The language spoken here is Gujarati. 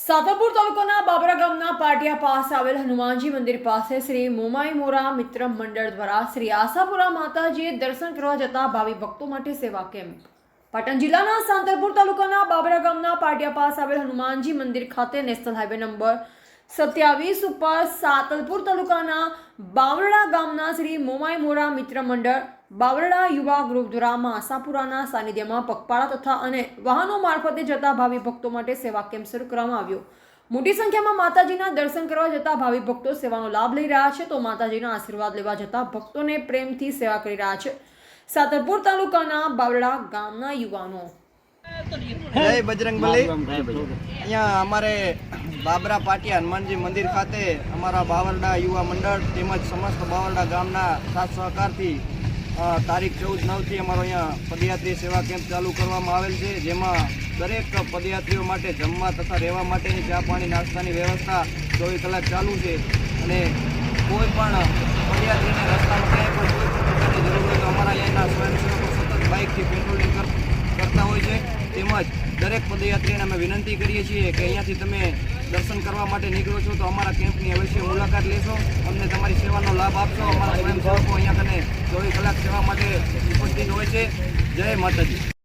સાતલપુર તાલુકાના બાબરા ગામના પાટિયા પાસે આવેલ હનુમાનજી મંદિર પાસે શ્રી મોમાઈ મોરા મિત્ર મંડળ દ્વારા શ્રી આશાપુરા માતાજીએ દર્શન કરવા જતા ભાવિ ભક્તો માટે સેવા કેમ્પ. પાટણ જિલ્લાના સાંતલપુર તાલુકાના બાબરા ગામના પાટિયા પાસે આવેલ હનુમાનજી મંદિર ખાતે નેશનલ હાઈવે નંબર 27 ઉપર સાતલપુર તાલુકાના બાવરડા ગામના શ્રી મોમાઈ મોરા મિત્ર મંડળ બાવરડા યુવા ગ્રુપ દ્વારા આશાપુરાના સાનિધ્યમાં પગપાળા તથા અને વાહનો મારફતે જતા ભાવિ ભક્તો માટે સેવા કેમ્પ શરૂ કરવામાં આવ્યો. મોટી સંખ્યામાં માતાજીના દર્શન કરવા જતા ભાવિ ભક્તો સેવાનો લાભ લઈ રહ્યા છે તો માતાજીના આશીર્વાદ લેવા જતા ભક્તોને પ્રેમથી સેવા કરી રહ્યા છે. સાતલપુર તાલુકાના બાવરડા ગામના યુવાનો. જય બજરંગબલી. અહીંયા અમારે બાબરા પાટિયા હનુમાનજી મંદિર ખાતે અમારા બાવરડા યુવા મંડળ તેમજ સમસ્ત બાવરડા ગામના સાથ સહકારથી તારીખ 14/9થી અમારો અહીંયા પદયાત્રી સેવા કેમ્પ ચાલુ કરવામાં આવેલ છે, જેમાં દરેક પદયાત્રીઓ માટે જમવા તથા રહેવા માટેની ચા પાણી નાસ્તાની વ્યવસ્થા 24 કલાક ચાલુ છે. અને કોઈ પણ પદયાત્રીને રસ્તામાં ક્યાંય પણ કોઈ પણ પ્રકારની જરૂર હોય તો અમારા અહીંયાના સ્વયંસેવકો સતત બાઇકથી પેટ્રોલિંગ કરતા હોય છે. તેમજ દરેક પદયાત્રીને અમે વિનંતી કરીએ છીએ કે અહીંયાથી તમે દર્શન કરવા માટે નીકળો છો તો અમારા કેમ્પની અવશ્ય મુલાકાત લેશો, અમને તમારી સેવાનો લાભ આપશો. અમારા સ્વયંસેવકો અહીંયા કને 24 કલાક સેવા માટે ઉપસ્થિત હોય છે. જય માતાજી.